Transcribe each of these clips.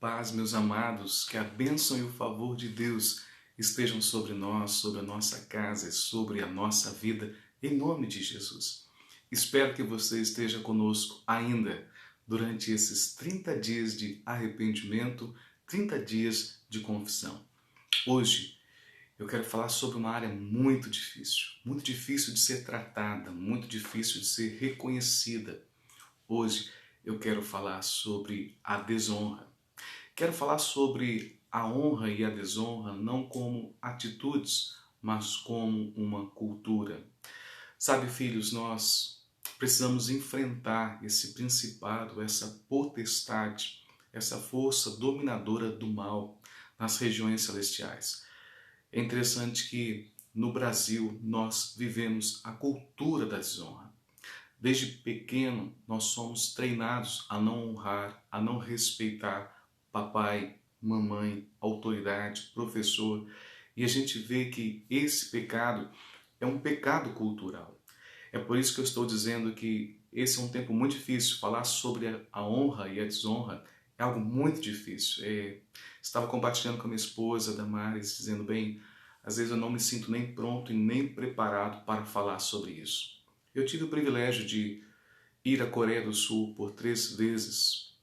paz, meus amados, que a bênção e o favor de Deus estejam sobre nós, sobre a nossa casa e sobre a nossa vida, em nome de Jesus. Espero que você esteja conosco ainda durante esses 30 dias de arrependimento, 30 dias de confissão. Hoje eu quero falar sobre uma área muito difícil de ser tratada, muito difícil de ser reconhecida. Hoje eu quero falar sobre a desonra. Quero falar sobre a honra e a desonra não como atitudes, mas como uma cultura. Sabe, filhos, nós precisamos enfrentar esse principado, essa potestade, essa força dominadora do mal nas regiões celestiais. É interessante que no Brasil nós vivemos a cultura da desonra. Desde pequeno nós somos treinados a não honrar, a não respeitar papai, mamãe, autoridade, professor. E a gente vê que esse pecado é um pecado cultural. É por isso que eu estou dizendo que esse é um tempo muito difícil. Falar sobre a honra e a desonra é algo muito difícil. Estava compartilhando com a minha esposa, Damares, dizendo, bem, às vezes eu não me sinto nem pronto e nem preparado para falar sobre isso. Eu tive o privilégio de ir à Coreia do Sul por 3 vezes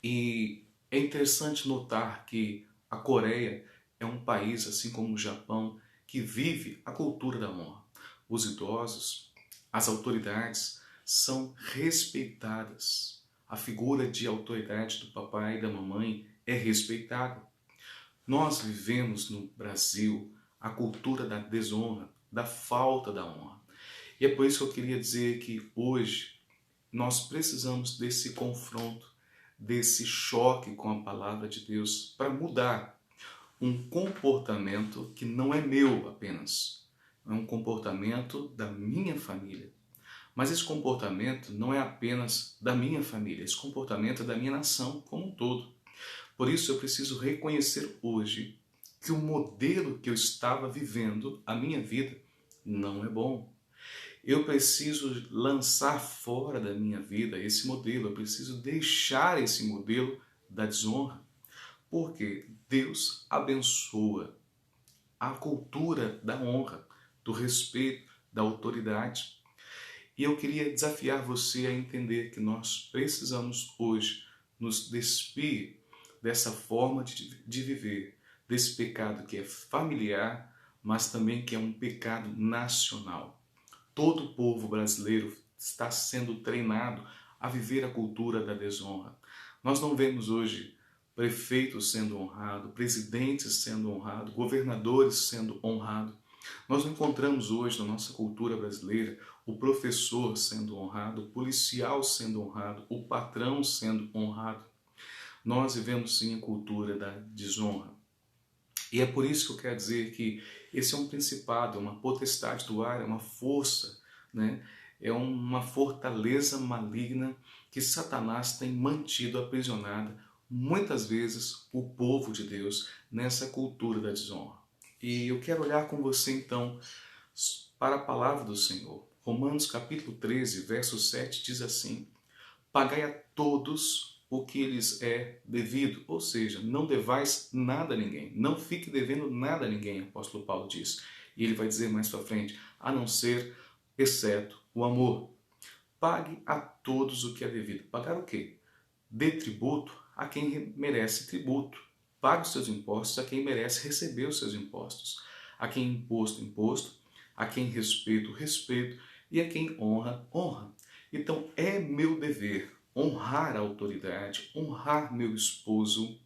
e é interessante notar que a Coreia é um país, assim como o Japão, que vive a cultura da honra. Os idosos, as autoridades são respeitadas. A figura de autoridade do papai e da mamãe é respeitada. Nós vivemos no Brasil a cultura da desonra, da falta da honra. E é por isso que eu queria dizer que hoje nós precisamos desse confronto, desse choque com a palavra de Deus para mudar um comportamento que não é meu apenas, é um comportamento da minha família. Mas esse comportamento não é apenas da minha família, esse comportamento é da minha nação como um todo. Por isso eu preciso reconhecer hoje que o modelo que eu estava vivendo, a minha vida, não é bom. Eu preciso lançar fora da minha vida esse modelo, eu preciso deixar esse modelo da desonra, porque Deus abençoa a cultura da honra, do respeito, da autoridade. E eu queria desafiar você a entender que nós precisamos hoje nos despir dessa forma de viver, desse pecado que é familiar, mas também que é um pecado nacional. Todo o povo brasileiro está sendo treinado a viver a cultura da desonra. Nós não vemos hoje prefeitos sendo honrados, presidentes sendo honrados, governadores sendo honrados. Nós não encontramos hoje na nossa cultura brasileira o professor sendo honrado, o policial sendo honrado, o patrão sendo honrado. Nós vivemos sim a cultura da desonra. E é por isso que eu quero dizer que esse é um principado, é uma potestade do ar, é uma força, né? É uma fortaleza maligna que Satanás tem mantido aprisionada, muitas vezes, o povo de Deus nessa cultura da desonra. E eu quero olhar com você então para a palavra do Senhor. Romanos capítulo 13, verso 7 diz assim: pagai a todos o que lhes é devido, ou seja, não devais nada a ninguém, não fique devendo nada a ninguém, o apóstolo Paulo diz. E ele vai dizer mais para frente, a não ser, exceto o amor. Pague a todos o que é devido. Pagar o quê? Dê tributo a quem merece tributo. Pague os seus impostos a quem merece receber os seus impostos. A quem imposto, imposto. A quem respeito, respeito. E a quem honra, honra. Então é meu dever honrar a autoridade, honrar meu esposo,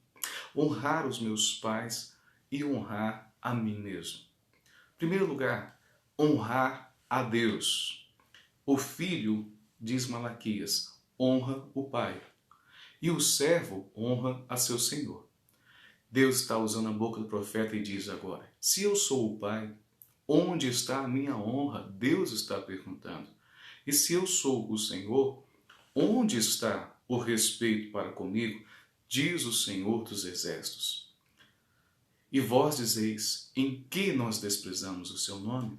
honrar os meus pais e honrar a mim mesmo. Em primeiro lugar, honrar a Deus. O filho, diz Malaquias, honra o pai. E o servo honra a seu senhor. Deus está usando a boca do profeta e diz agora, se eu sou o pai, onde está a minha honra? Deus está perguntando. E se eu sou o Senhor, onde está o respeito para comigo? Diz o Senhor dos Exércitos. E vós dizeis, em que nós desprezamos o seu nome?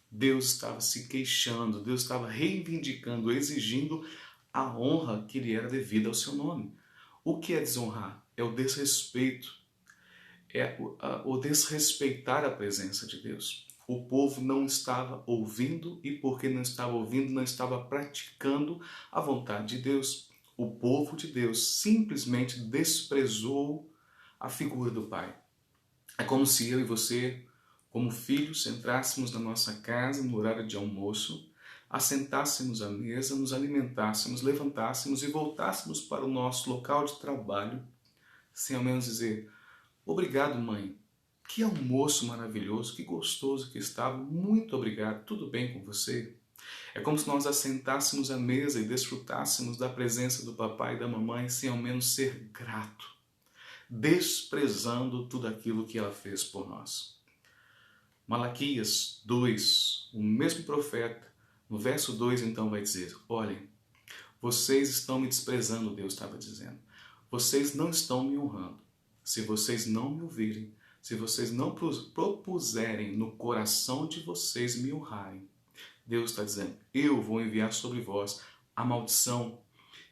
Deus estava se queixando, Deus estava reivindicando, exigindo a honra que lhe era devida ao seu nome. O que é desonrar? É o desrespeito, é o desrespeitar a presença de Deus. O povo não estava ouvindo e porque não estava ouvindo, não estava praticando a vontade de Deus. O povo de Deus simplesmente desprezou a figura do Pai. É como se eu e você, como filhos, entrássemos na nossa casa no horário de almoço, assentássemos à mesa, nos alimentássemos, levantássemos e voltássemos para o nosso local de trabalho, sem ao menos dizer: obrigado, mãe. Que almoço maravilhoso, que gostoso que estava. Muito obrigado. Tudo bem com você? É como se nós assentássemos à mesa e desfrutássemos da presença do papai e da mamãe sem ao menos ser grato, desprezando tudo aquilo que ela fez por nós. Malaquias 2, o mesmo profeta, no verso 2 então vai dizer: olhem, vocês estão me desprezando, Deus estava dizendo. Vocês não estão me honrando. Se vocês não me ouvirem, se vocês não propuserem no coração de vocês me honrarem, Deus está dizendo: eu vou enviar sobre vós a maldição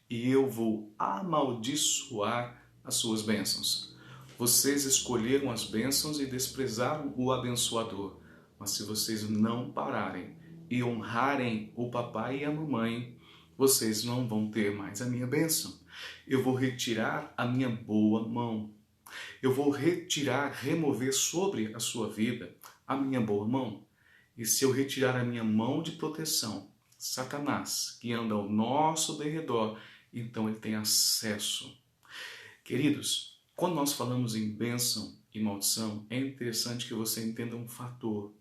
e eu vou amaldiçoar as suas bênçãos. Vocês escolheram as bênçãos e desprezaram o abençoador. Mas se vocês não pararem e honrarem o papai e a mamãe, vocês não vão ter mais a minha bênção. Eu vou retirar a minha boa mão. Eu vou retirar, remover sobre a sua vida a minha boa mão. E se eu retirar a minha mão de proteção, Satanás, que anda ao nosso derredor, então ele tem acesso. Queridos, quando nós falamos em bênção e maldição, é interessante que você entenda um fator.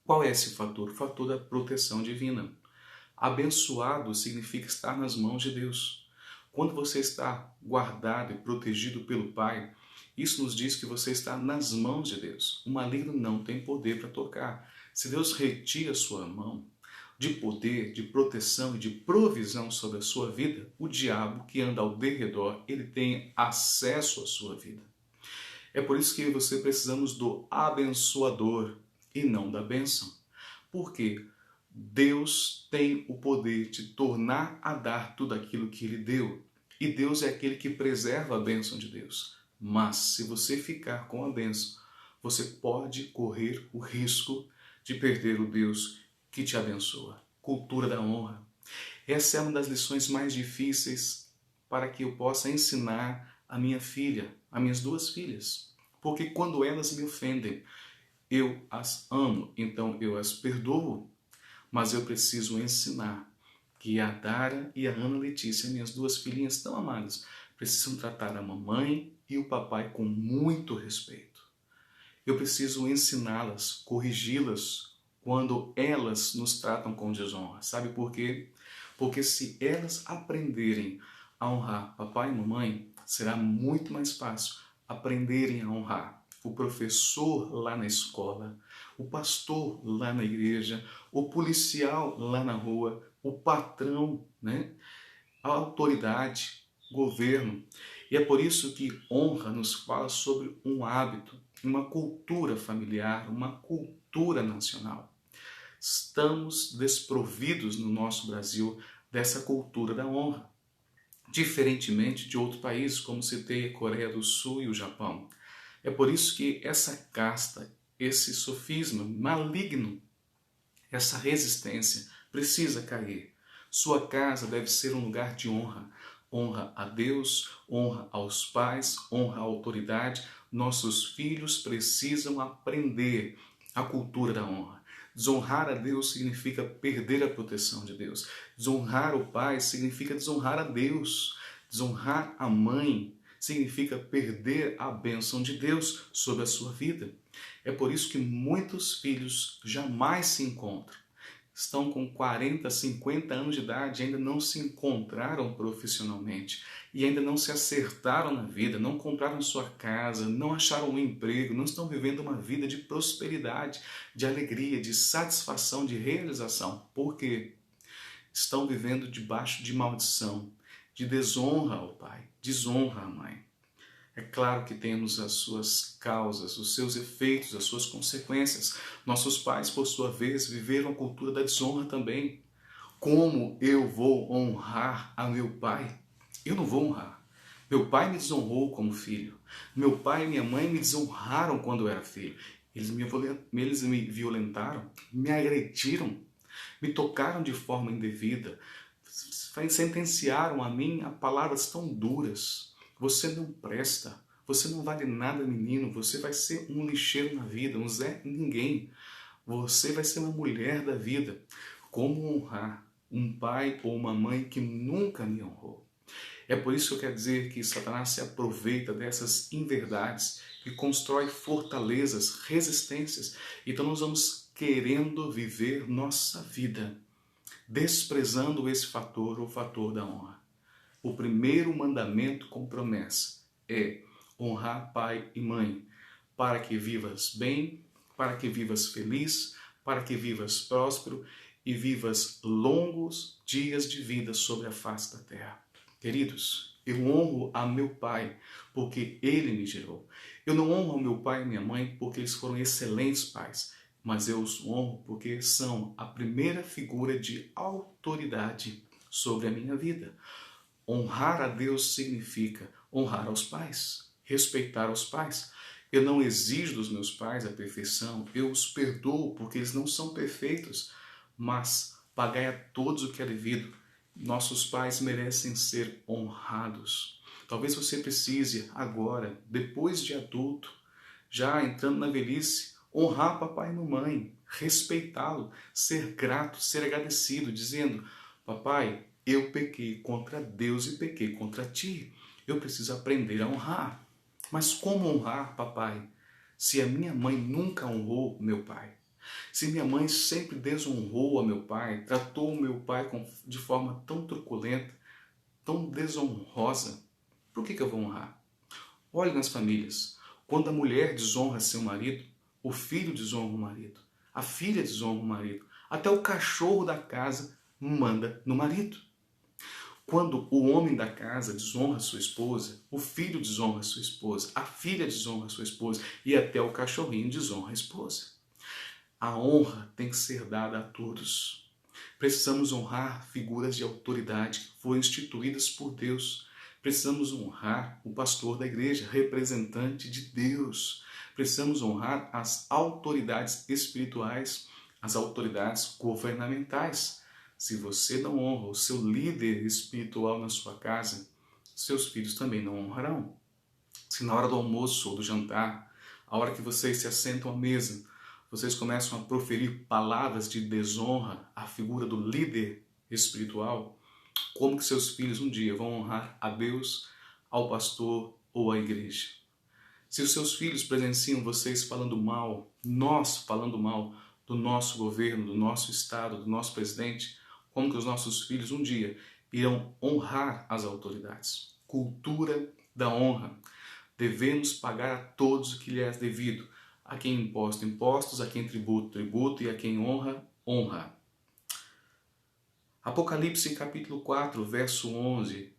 Qual é esse fator? O fator da proteção divina. Abençoado significa estar nas mãos de Deus. Quando você está guardado e protegido pelo Pai, isso nos diz que você está nas mãos de Deus. O maligno não tem poder para tocar. Se Deus retira a sua mão de poder, de proteção e de provisão sobre a sua vida, o diabo que anda ao derredor, ele tem acesso à sua vida. É por isso que você precisamos do abençoador e não da bênção. Por quê? Deus tem o poder de tornar a dar tudo aquilo que Ele deu. E Deus é aquele que preserva a bênção de Deus. Mas se você ficar com a bênção, você pode correr o risco de perder o Deus que te abençoa. Cultura da honra. Essa é uma das lições mais difíceis para que eu possa ensinar a minha filha, as minhas duas filhas. Porque quando elas me ofendem, eu as amo, então eu as perdoo. Mas eu preciso ensinar que a Dara e a Ana Letícia, minhas duas filhinhas tão amadas, precisam tratar a mamãe e o papai com muito respeito. Eu preciso ensiná-las, corrigi-las quando elas nos tratam com desonra. Sabe por quê? Porque se elas aprenderem a honrar papai e mamãe, será muito mais fácil aprenderem a honrar o professor lá na escola, o pastor lá na igreja, o policial lá na rua, o patrão, né? A autoridade, governo. E é por isso que honra nos fala sobre um hábito, uma cultura familiar, uma cultura nacional. Estamos desprovidos no nosso Brasil dessa cultura da honra, diferentemente de outros países, como citei a Coreia do Sul e o Japão. É por isso que essa casta, esse sofisma maligno, essa resistência precisa cair. Sua casa deve ser um lugar de honra. Honra a Deus, honra aos pais, honra à autoridade. Nossos filhos precisam aprender a cultura da honra. Desonrar a Deus significa perder a proteção de Deus. Desonrar o pai significa desonrar a Deus. Desonrar a mãe significa perder a bênção de Deus sobre a sua vida. É por isso que muitos filhos jamais se encontram. Estão com 40, 50 anos de idade e ainda não se encontraram profissionalmente e ainda não se acertaram na vida, não compraram sua casa, não acharam um emprego, não estão vivendo uma vida de prosperidade, de alegria, de satisfação, de realização. Por quê? Estão vivendo debaixo de maldição, de desonra ao pai, desonra à mãe. É claro que temos as suas causas, os seus efeitos, as suas consequências. Nossos pais, por sua vez, viveram a cultura da desonra também. Como eu vou honrar a meu pai? Eu não vou honrar. Meu pai me desonrou como filho. Meu pai e minha mãe me desonraram quando eu era filho. Eles me violentaram, me agrediram, me tocaram de forma indevida, sentenciaram a mim a palavras tão duras. Você não presta, você não vale nada, menino, você vai ser um lixeiro na vida, um Zé Ninguém. Você vai ser uma mulher da vida. Como honrar um pai ou uma mãe que nunca me honrou? É por isso que eu quero dizer que Satanás se aproveita dessas inverdades e constrói fortalezas, resistências. Então nós vamos querendo viver nossa vida, desprezando esse fator, o fator da honra. O primeiro mandamento com promessa é honrar pai e mãe, para que vivas bem, para que vivas feliz, para que vivas próspero e vivas longos dias de vida sobre a face da terra. Queridos, eu honro a meu pai porque ele me gerou. Eu não honro ao meu pai e minha mãe porque eles foram excelentes pais, mas eu os honro porque são a primeira figura de autoridade sobre a minha vida. Honrar a Deus significa honrar aos pais, respeitar os pais. Eu não exijo dos meus pais a perfeição, eu os perdoo porque eles não são perfeitos, mas pagai a todos o que é devido. Nossos pais merecem ser honrados. Talvez você precise agora, depois de adulto, já entrando na velhice, honrar papai e mamãe, respeitá-lo, ser grato, ser agradecido, dizendo: papai, eu pequei contra Deus e pequei contra ti. Eu preciso aprender a honrar. Mas como honrar, papai, se a minha mãe nunca honrou meu pai? Se minha mãe sempre desonrou a meu pai, tratou o meu pai de forma tão truculenta, tão desonrosa, por que eu vou honrar? Olhe nas famílias. Quando a mulher desonra seu marido, o filho desonra o marido, a filha desonra o marido, até o cachorro da casa manda no marido. Quando o homem da casa desonra sua esposa, o filho desonra sua esposa, a filha desonra sua esposa e até o cachorrinho desonra a esposa. A honra tem que ser dada a todos. Precisamos honrar figuras de autoridade que foram instituídas por Deus. Precisamos honrar o pastor da igreja, representante de Deus. Precisamos honrar as autoridades espirituais, as autoridades governamentais. Se você não honra o seu líder espiritual na sua casa, seus filhos também não honrarão. Se na hora do almoço ou do jantar, a hora que vocês se assentam à mesa, vocês começam a proferir palavras de desonra à figura do líder espiritual, como que seus filhos um dia vão honrar a Deus, ao pastor ou à igreja? Se os seus filhos presenciam vocês falando mal, nós falando mal do nosso governo, do nosso estado, do nosso presidente, como que os nossos filhos um dia irão honrar as autoridades? Cultura da honra. Devemos pagar a todos o que lhes é devido. A quem imposto, impostos, a quem tributo, tributo e a quem honra, honra. Apocalipse capítulo 4, verso 11,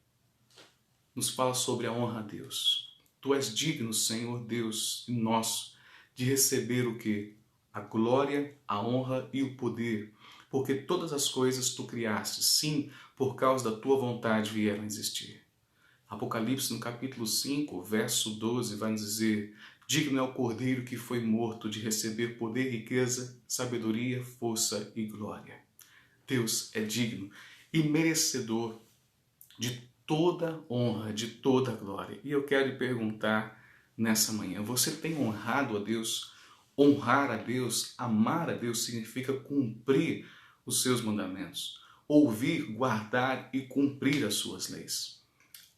nos fala sobre a honra a Deus. Tu és digno, Senhor Deus nosso, de receber o quê? A glória, a honra e o poder, porque todas as coisas tu criaste, sim, por causa da tua vontade vieram a existir. Apocalipse no capítulo 5, verso 12, vai nos dizer: digno é o Cordeiro que foi morto de receber poder, riqueza, sabedoria, força e glória. Deus é digno e merecedor de toda honra, de toda glória. E eu quero lhe perguntar nessa manhã: você tem honrado a Deus? Honrar a Deus, amar a Deus significa cumprir os seus mandamentos, ouvir, guardar e cumprir as suas leis.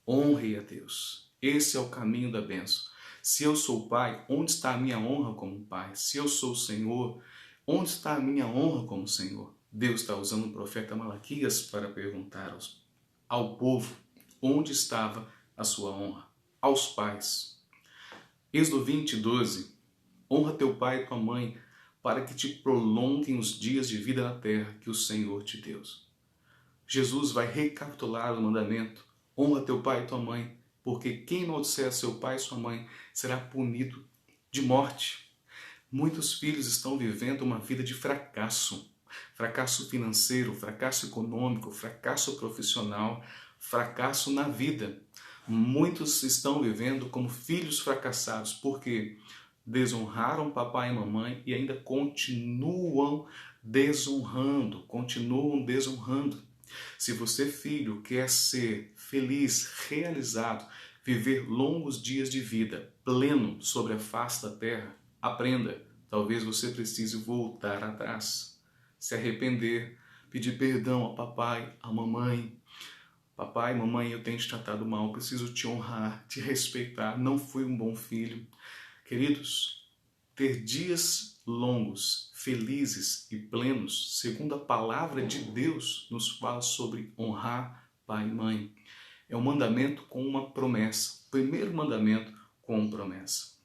Honre a Deus. Esse é o caminho da bênção. Se eu sou pai, onde está a minha honra como pai? Se eu sou Senhor, onde está a minha honra como Senhor? Deus está usando o profeta Malaquias para perguntar ao povo onde estava a sua honra. Aos pais. Êxodo 20, 12. Honra teu pai e tua mãe, para que te prolonguem os dias de vida na terra que o Senhor te deu. Jesus vai recapitular o mandamento: honra teu pai e tua mãe, porque quem maldizer seu pai e sua mãe será punido de morte. Muitos filhos estão vivendo uma vida de fracasso. Fracasso financeiro, fracasso econômico, fracasso profissional, fracasso na vida. Muitos estão vivendo como filhos fracassados porque desonraram papai e mamãe e ainda continuam desonrando. Se você, filho, quer ser feliz, realizado, viver longos dias de vida pleno sobre a face da terra, aprenda. Talvez você precise voltar atrás, se arrepender, pedir perdão ao papai, à mamãe. Papai, mamãe, eu tenho te tratado mal, preciso te honrar, te respeitar, não fui um bom filho. Queridos, ter dias longos, felizes e plenos, segundo a palavra de Deus, nos fala sobre honrar pai e mãe. É um mandamento com uma promessa. Primeiro mandamento com promessa.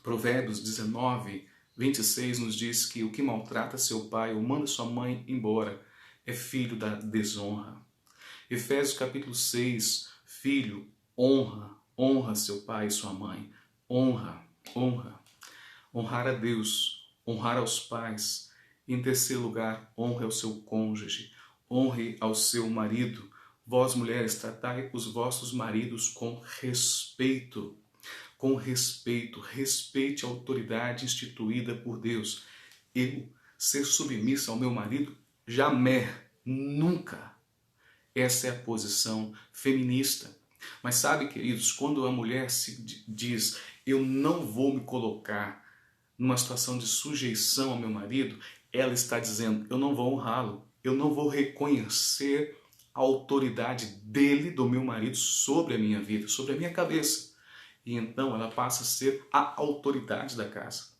Provérbios 19, 26 nos diz que o que maltrata seu pai ou manda sua mãe embora é filho da desonra. Efésios capítulo 6, filho, honra seu pai e sua mãe. Honra. Honrar a Deus, honrar aos pais. Em terceiro lugar, honre ao seu cônjuge, honre ao seu marido. Vós, mulheres, tratai os vossos maridos com respeito. Com respeito, respeite a autoridade instituída por Deus. Eu ser submissa ao meu marido? Jamais, nunca. Essa é a posição feminista. Mas sabe, queridos, quando a mulher se diz, eu não vou me colocar numa situação de sujeição ao meu marido, ela está dizendo, eu não vou honrá-lo, eu não vou reconhecer a autoridade dele, do meu marido, sobre a minha vida, sobre a minha cabeça. E então ela passa a ser a autoridade da casa.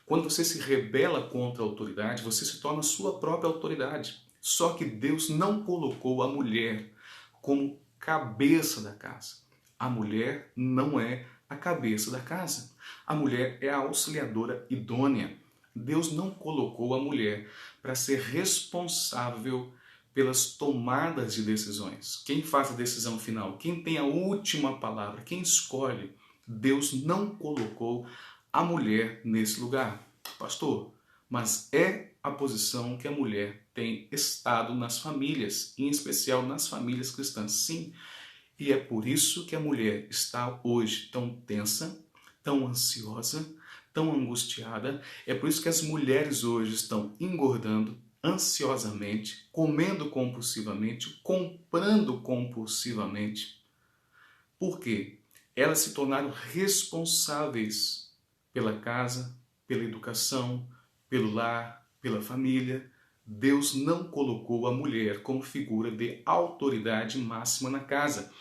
Quando você se rebela contra a autoridade, você se torna a sua própria autoridade. Só que Deus não colocou a mulher como cabeça da casa. A mulher não é a cabeça da casa. A mulher é a auxiliadora idônea. Deus não colocou a mulher para ser responsável pelas tomadas de decisões. Quem faz a decisão final? Quem tem a última palavra? Quem escolhe? Deus não colocou a mulher nesse lugar. Pastor, mas é a posição que a mulher tem estado nas famílias, em especial nas famílias cristãs. Sim, e é por isso que a mulher está hoje tão tensa, tão ansiosa, tão angustiada. É por isso que as mulheres hoje estão engordando ansiosamente, comendo compulsivamente, comprando compulsivamente. Por quê? Elas se tornaram responsáveis pela casa, pela educação, pelo lar, pela família. Deus não colocou a mulher como figura de autoridade máxima na casa.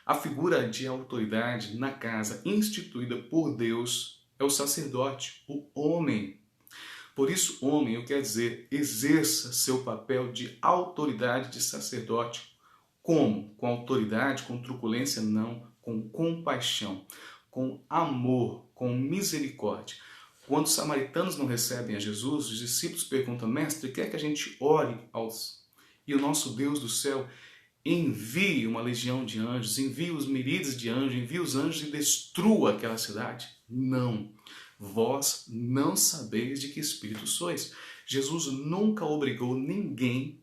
A figura de autoridade na casa instituída por Deus é o sacerdote, o homem. Por isso, homem, eu quero dizer, exerça seu papel de autoridade de sacerdote. Como? Com autoridade, com truculência? Não, com compaixão, com amor, com misericórdia. Quando os samaritanos não recebem a Jesus, os discípulos perguntam, mestre, quer que a gente ore aos... E o nosso Deus do céu envie uma legião de anjos, envie os miríades de anjos, envie os anjos e destrua aquela cidade? Não. Vós não sabeis de que espírito sois. Jesus nunca obrigou ninguém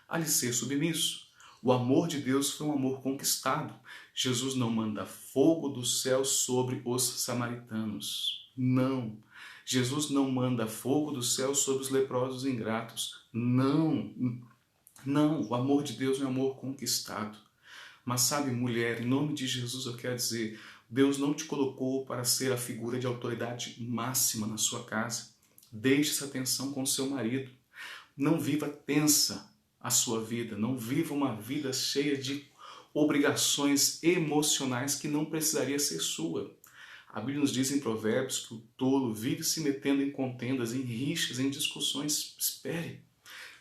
a lhe ser submisso. O amor de Deus foi um amor conquistado. Jesus não manda fogo do céu sobre os samaritanos. Não. Jesus não manda fogo do céu sobre os leprosos ingratos. Não. Não. O amor de Deus é um amor conquistado. Mas sabe, mulher, em nome de Jesus eu quero dizer, Deus não te colocou para ser a figura de autoridade máxima na sua casa. Deixe essa tensão com o seu marido. Não viva tensa a sua vida. Não viva uma vida cheia de obrigações emocionais que não precisaria ser sua. A Bíblia nos diz em Provérbios que o tolo vive se metendo em contendas, em rixas, em discussões. Espere.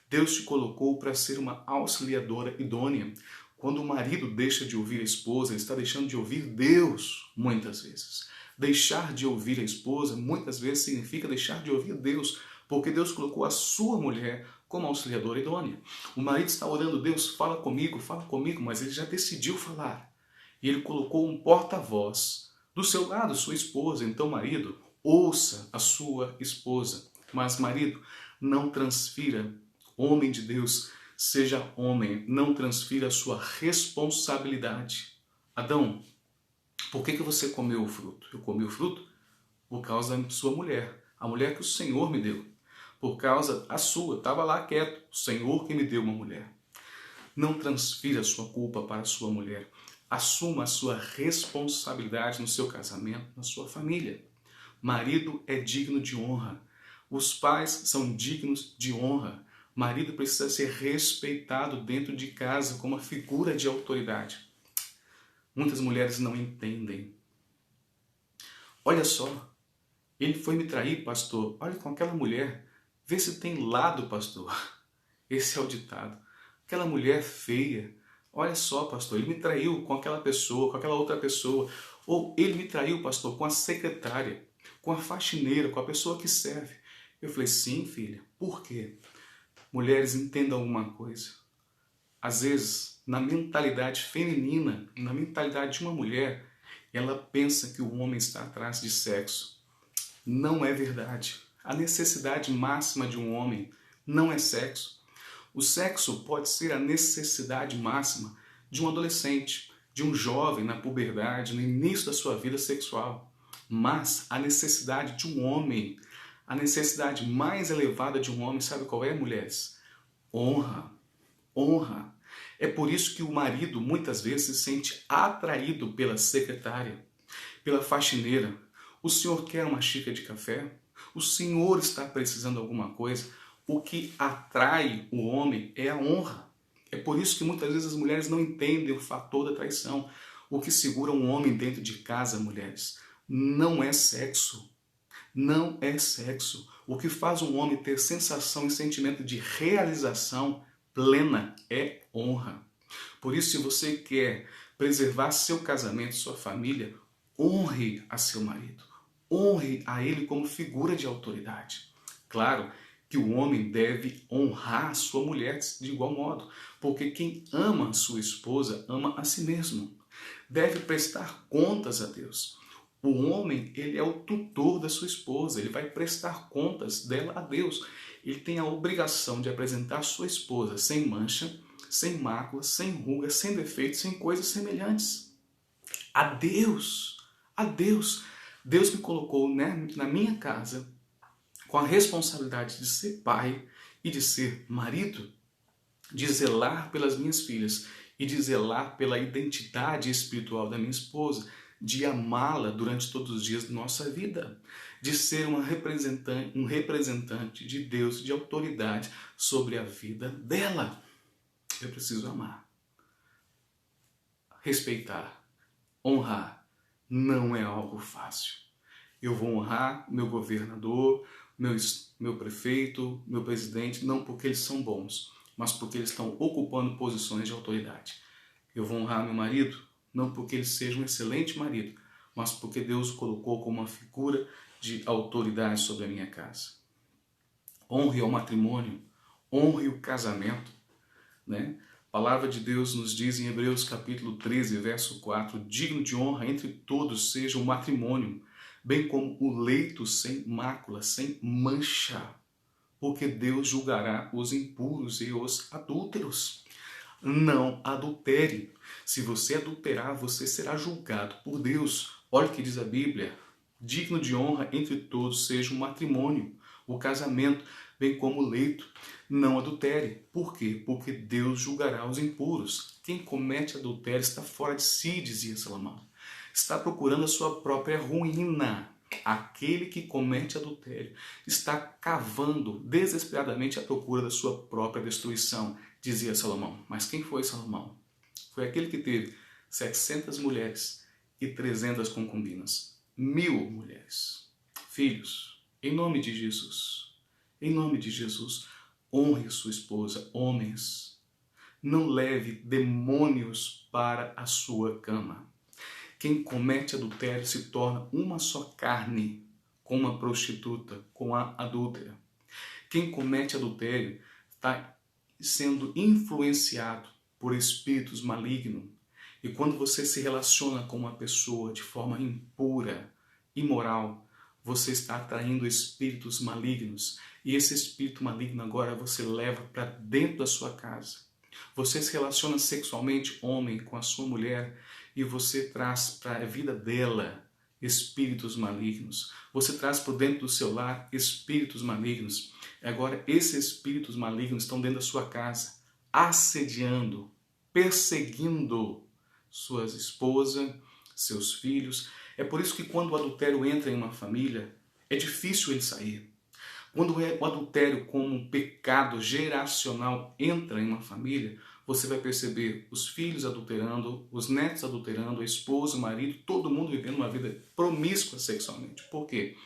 Deus te colocou para ser uma auxiliadora idônea. Quando o marido deixa de ouvir a esposa, ele está deixando de ouvir Deus, muitas vezes. Deixar de ouvir a esposa, muitas vezes, significa deixar de ouvir Deus, porque Deus colocou a sua mulher como auxiliadora idônea. O marido está orando, Deus, fala comigo, mas ele já decidiu falar. E ele colocou um porta-voz do seu lado, sua esposa. Então, marido, ouça a sua esposa. Mas, marido, não transfira, homem de Deus, seja homem, não transfira a sua responsabilidade Adão, por que você comeu o fruto? Eu comi o fruto por causa da sua mulher, a mulher que o Senhor me deu. Por causa a sua, estava lá quieto, o Senhor que me deu uma mulher. Não transfira a sua culpa para a sua mulher. Assuma a sua responsabilidade no seu casamento, na sua família. Marido é digno de honra. Os pais são dignos de honra. Marido precisa ser respeitado dentro de casa como uma figura de autoridade. Muitas mulheres não entendem. Olha só, ele foi me trair, pastor. Olha com aquela mulher. Vê se tem lado, pastor. Esse é o ditado. Aquela mulher feia. Olha só, pastor, ele me traiu com aquela pessoa, com aquela outra pessoa. Ou ele me traiu, pastor, com a secretária, com a faxineira, com a pessoa que serve. Eu falei, sim, filha. Por quê? Mulheres, entendam alguma coisa. Às vezes, na mentalidade feminina, na mentalidade de uma mulher, ela pensa que o homem está atrás de sexo. Não é verdade. A necessidade máxima de um homem não é sexo. O sexo pode ser a necessidade máxima de um adolescente, de um jovem na puberdade, no início da sua vida sexual. Mas a necessidade de um homem, a necessidade mais elevada de um homem, sabe qual é, mulheres? Honra. Honra. É por isso que o marido muitas vezes se sente atraído pela secretária, pela faxineira. O senhor quer uma xícara de café? O senhor está precisando de alguma coisa? O que atrai o homem é a honra. É por isso que muitas vezes as mulheres não entendem o fator da traição. O que segura um homem dentro de casa, mulheres, não é sexo. Não é sexo. O que faz um homem ter sensação e sentimento de realização plena é honra. Por isso, se você quer preservar seu casamento, sua família, honre a seu marido. Honre a ele como figura de autoridade. Claro que o homem deve honrar sua mulher de igual modo, porque quem ama sua esposa ama a si mesmo. Deve prestar contas a Deus. O homem, ele é o tutor da sua esposa, ele vai prestar contas dela a Deus. Ele tem a obrigação de apresentar sua esposa sem mancha, sem mácula, sem ruga, sem defeitos, sem coisas semelhantes. A Deus, a Deus. Deus me colocou, né, na minha casa com a responsabilidade de ser pai e de ser marido, de zelar pelas minhas filhas e de zelar pela identidade espiritual da minha esposa, de amá-la durante todos os dias da nossa vida, de ser um representante de Deus, de autoridade sobre a vida dela. Eu preciso amar, respeitar, honrar. Não é algo fácil. Eu vou honrar meu governador, meu prefeito, meu presidente, não porque eles são bons, mas porque eles estão ocupando posições de autoridade. Eu vou honrar meu marido, não porque ele seja um excelente marido, mas porque Deus o colocou como uma figura de autoridade sobre a minha casa. Honre ao matrimônio, honre o casamento, né? A palavra de Deus nos diz em Hebreus capítulo 13, verso 4, digno de honra entre todos seja o matrimônio, bem como o leito sem mácula, sem mancha, porque Deus julgará os impuros e os adúlteros. Não adultere. Se você adulterar, você será julgado por Deus. Olha o que diz a Bíblia. Digno de honra entre todos seja o matrimônio, o casamento, bem como o leito. Não adultere. Por quê? Porque Deus julgará os impuros. Quem comete adultério está fora de si, dizia Salomão. Está procurando a sua própria ruína. Aquele que comete adultério está cavando desesperadamente à procura da sua própria destruição, dizia Salomão. Mas quem foi Salomão? Foi aquele que teve 700 mulheres e 300 concubinas. 1000 mulheres. Filhos, em nome de Jesus, honre sua esposa, homens. Não leve demônios para a sua cama. Quem comete adultério se torna uma só carne com uma prostituta, com a adúltera. Quem comete adultério está sendo influenciado por espíritos malignos. E quando você se relaciona com uma pessoa de forma impura, imoral, você está atraindo espíritos malignos. E esse espírito maligno agora você leva para dentro da sua casa. Você se relaciona sexualmente, homem, com a sua mulher, e você traz para a vida dela espíritos malignos. Você traz para dentro do seu lar espíritos malignos. Agora, esses espíritos malignos estão dentro da sua casa, assediando, perseguindo suas esposas, seus filhos. É por isso que quando o adultério entra em uma família, é difícil ele sair. Quando o adultério como um pecado geracional entra em uma família, você vai perceber os filhos adulterando, os netos adulterando, a esposa, o marido, todo mundo vivendo uma vida promíscua sexualmente. Por quê?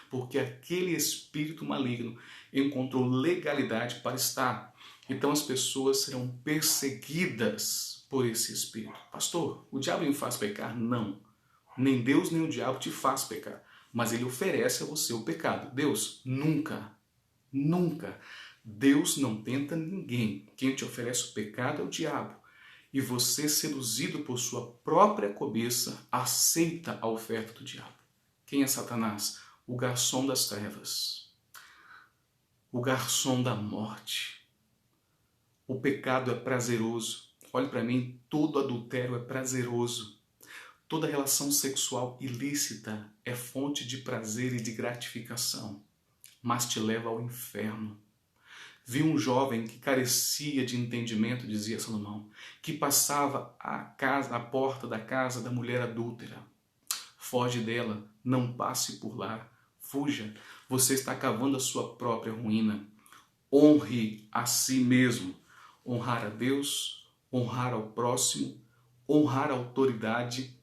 Porque aquele espírito maligno encontrou legalidade para estar. Então as pessoas serão perseguidas por esse espírito. Pastor, o diabo me faz pecar? Não. Nem Deus nem o diabo te faz pecar. Mas ele oferece a você o pecado. Deus nunca, nunca. Deus não tenta ninguém. Quem te oferece o pecado é o diabo. E você, seduzido por sua própria cobiça, aceita a oferta do diabo. Quem é Satanás? O garçom das trevas. O garçom da morte. O pecado é prazeroso. Olhe para mim, todo adultério é prazeroso. Toda relação sexual ilícita é fonte de prazer e de gratificação, mas te leva ao inferno. Vi um jovem que carecia de entendimento, dizia Salomão, que passava a porta da casa da mulher adúltera. Foge dela, não passe por lá, fuja, você está cavando a sua própria ruína. Honre a si mesmo. Honrar a Deus, honrar ao próximo, honrar a autoridade,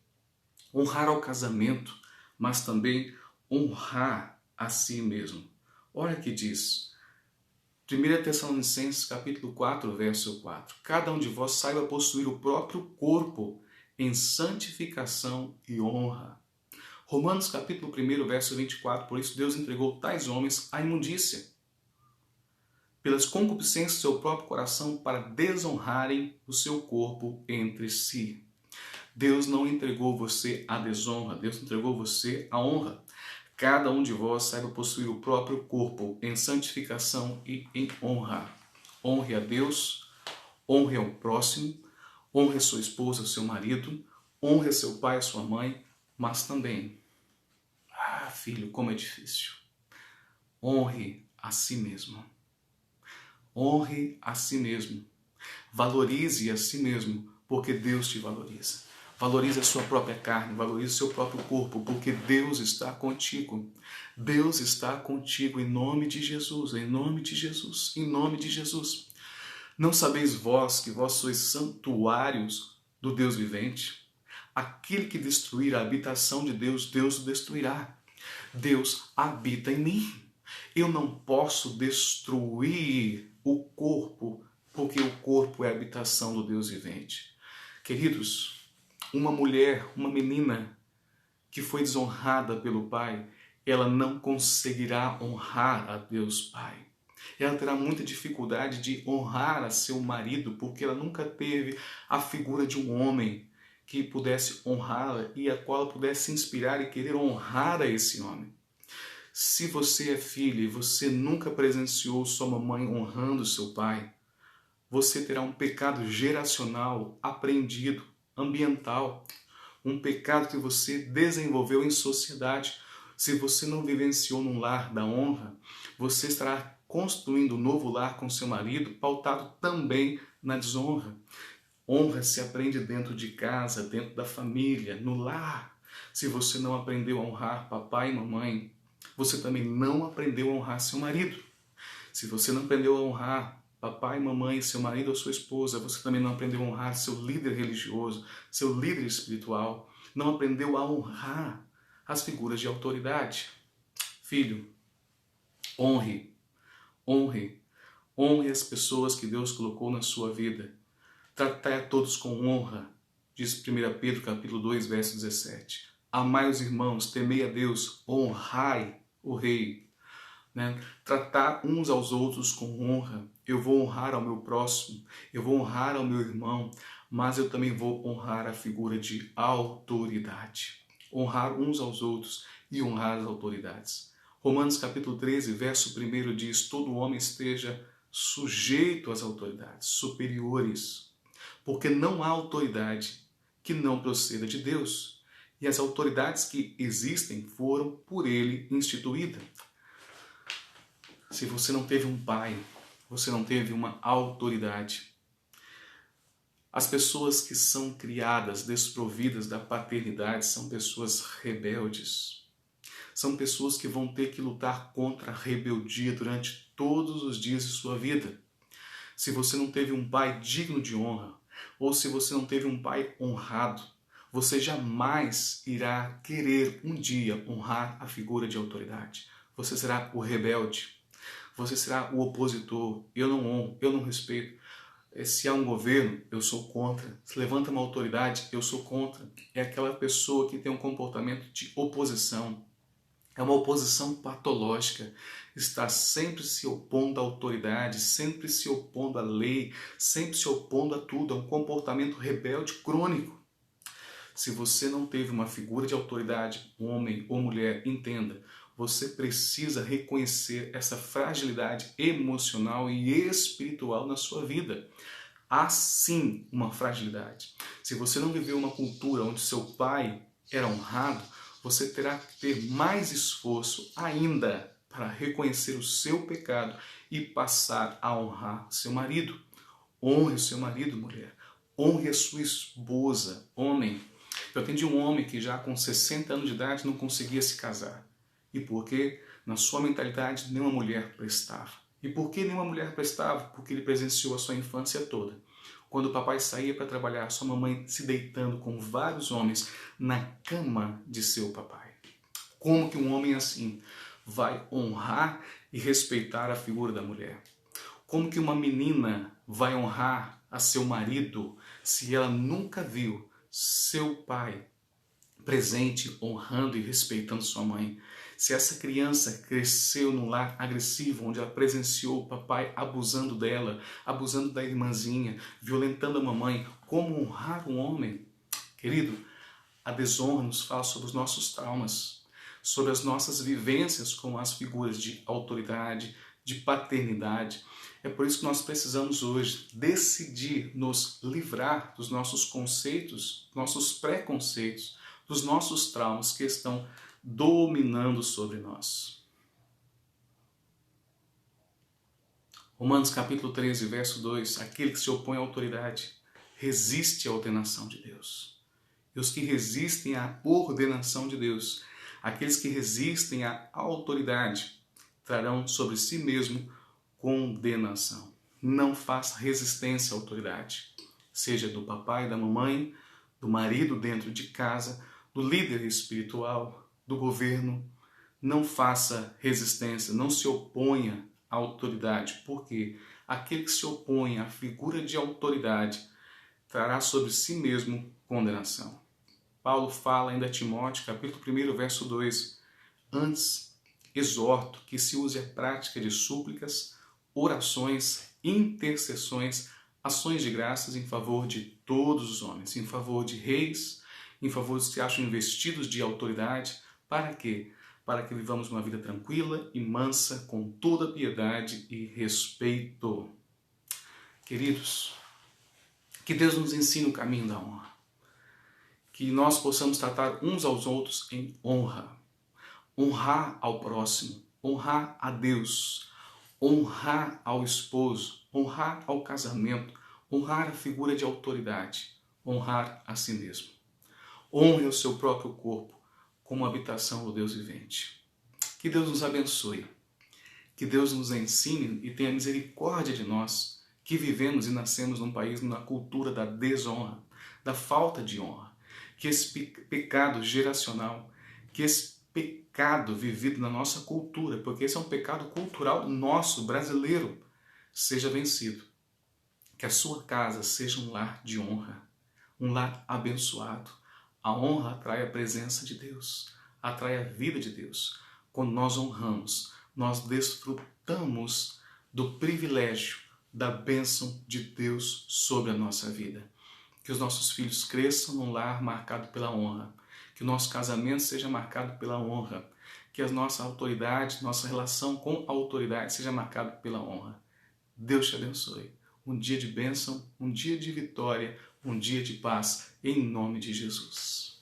honrar ao casamento, mas também honrar a si mesmo. Olha o que diz. 1 Tessalonicenses capítulo 4, verso 4. Cada um de vós saiba possuir o próprio corpo em santificação e honra. Romanos capítulo 1, verso 24. Por isso Deus entregou tais homens à imundícia, pelas concupiscências do seu próprio coração, para desonrarem o seu corpo entre si. Deus não entregou você à desonra, Deus entregou você à honra. Cada um de vós saiba possuir o próprio corpo em santificação e em honra. Honre a Deus, honre ao próximo, honre a sua esposa, seu marido, honre a seu pai, a sua mãe, mas também, filho, como é difícil, honre a si mesmo. Honre a si mesmo. Valorize a si mesmo, porque Deus te valoriza. Valorize a sua própria carne, valorize o seu próprio corpo, porque Deus está contigo. Deus está contigo em nome de Jesus, em nome de Jesus, em nome de Jesus. Não sabeis vós que vós sois santuários do Deus vivente? Aquele que destruir a habitação de Deus, Deus o destruirá. Deus habita em mim. Eu não posso destruir o corpo, porque o corpo é a habitação do Deus vivente. Queridos, uma mulher, uma menina que foi desonrada pelo pai, ela não conseguirá honrar a Deus Pai. Ela terá muita dificuldade de honrar a seu marido, porque ela nunca teve a figura de um homem que pudesse honrá-la e a qual ela pudesse inspirar e querer honrar a esse homem. Se você é filho e você nunca presenciou sua mamãe honrando seu pai, você terá um pecado geracional aprendido, ambiental, um pecado que você desenvolveu em sociedade. Se você não vivenciou num lar da honra, você estará construindo um novo lar com seu marido, pautado também na desonra. Honra se aprende dentro de casa, dentro da família, no lar. Se você não aprendeu a honrar papai e mamãe, você também não aprendeu a honrar seu marido. Se você não aprendeu a honrar papai, mamãe, seu marido ou sua esposa, você também não aprendeu a honrar seu líder religioso, seu líder espiritual, não aprendeu a honrar as figuras de autoridade. Filho, honre as pessoas que Deus colocou na sua vida. Tratai a todos com honra, diz 1 Pedro capítulo 2, verso 17. Amai os irmãos, temei a Deus, honrai o rei. Tratar uns aos outros com honra. Eu vou honrar ao meu próximo, eu vou honrar ao meu irmão, mas eu também vou honrar a figura de autoridade. Honrar uns aos outros e honrar as autoridades. Romanos capítulo 13, verso 1 diz: todo homem esteja sujeito às autoridades superiores, porque não há autoridade que não proceda de Deus. E as autoridades que existem foram por ele instituídas. Se você não teve um pai, você não teve uma autoridade. As pessoas que são criadas, desprovidas da paternidade, são pessoas rebeldes. São pessoas que vão ter que lutar contra a rebeldia durante todos os dias de sua vida. Se você não teve um pai digno de honra, ou se você não teve um pai honrado, você jamais irá querer um dia honrar a figura de autoridade. Você será o rebelde, você será o opositor. Eu não honro, eu não respeito. Se há um governo, eu sou contra. Se levanta uma autoridade, eu sou contra. É aquela pessoa que tem um comportamento de oposição. É uma oposição patológica. Está sempre se opondo à autoridade, sempre se opondo à lei, sempre se opondo a tudo. É um comportamento rebelde crônico. Se você não teve uma figura de autoridade, homem ou mulher, entenda, você precisa reconhecer essa fragilidade emocional e espiritual na sua vida. Há sim uma fragilidade. Se você não viveu uma cultura onde seu pai era honrado, você terá que ter mais esforço ainda para reconhecer o seu pecado e passar a honrar seu marido. Honre o seu marido, mulher. Honre a sua esposa, homem. Eu atendi um homem que já com 60 anos de idade não conseguia se casar. E por quê? Na sua mentalidade, nenhuma mulher prestava. E por que nenhuma mulher prestava? Porque ele presenciou a sua infância toda. Quando o papai saía para trabalhar, sua mamãe se deitando com vários homens na cama de seu papai. Como que um homem assim vai honrar e respeitar a figura da mulher? Como que uma menina vai honrar a seu marido se ela nunca viu seu pai presente, honrando e respeitando sua mãe? Se essa criança cresceu num lar agressivo, onde ela presenciou o papai abusando dela, abusando da irmãzinha, violentando a mamãe, como honrar um homem? Querido, a desonra nos fala sobre os nossos traumas, sobre as nossas vivências com as figuras de autoridade, de paternidade. É por isso que nós precisamos hoje decidir nos livrar dos nossos conceitos, nossos preconceitos, dos nossos traumas que estão dominando sobre nós. Romanos capítulo 13, verso 2. Aquele que se opõe à autoridade resiste à ordenação de Deus. E os que resistem à ordenação de Deus, aqueles que resistem à autoridade, trarão sobre si mesmo condenação. Não faça resistência à autoridade, seja do papai, da mamãe, do marido dentro de casa, do líder espiritual, do governo. Não faça resistência, não se oponha à autoridade, porque aquele que se opõe à figura de autoridade trará sobre si mesmo condenação. Paulo fala ainda a Timóteo, capítulo 1, verso 2, antes exorto que se use a prática de súplicas, orações, intercessões, ações de graças em favor de todos os homens, em favor de reis, em favor dos que se acham investidos de autoridade. Para quê? Para que vivamos uma vida tranquila e mansa, com toda piedade e respeito. Queridos, que Deus nos ensine o caminho da honra. Que nós possamos tratar uns aos outros em honra. Honrar ao próximo, honrar a Deus, honrar ao esposo, honrar ao casamento, honrar a figura de autoridade, honrar a si mesmo. Honre o seu próprio corpo como habitação do Deus vivente. Que Deus nos abençoe, que Deus nos ensine e tenha misericórdia de nós, que vivemos e nascemos num país, numa cultura da desonra, da falta de honra. Que esse pecado geracional, que esse pecado vivido na nossa cultura, porque esse é um pecado cultural nosso, brasileiro, seja vencido. Que a sua casa seja um lar de honra, um lar abençoado. A honra atrai a presença de Deus, atrai a vida de Deus. Quando nós honramos, nós desfrutamos do privilégio da bênção de Deus sobre a nossa vida. Que os nossos filhos cresçam num lar marcado pela honra. Que o nosso casamento seja marcado pela honra. Que a nossa autoridade, nossa relação com a autoridade seja marcada pela honra. Deus te abençoe. Um dia de bênção, um dia de vitória, um dia de paz, em nome de Jesus.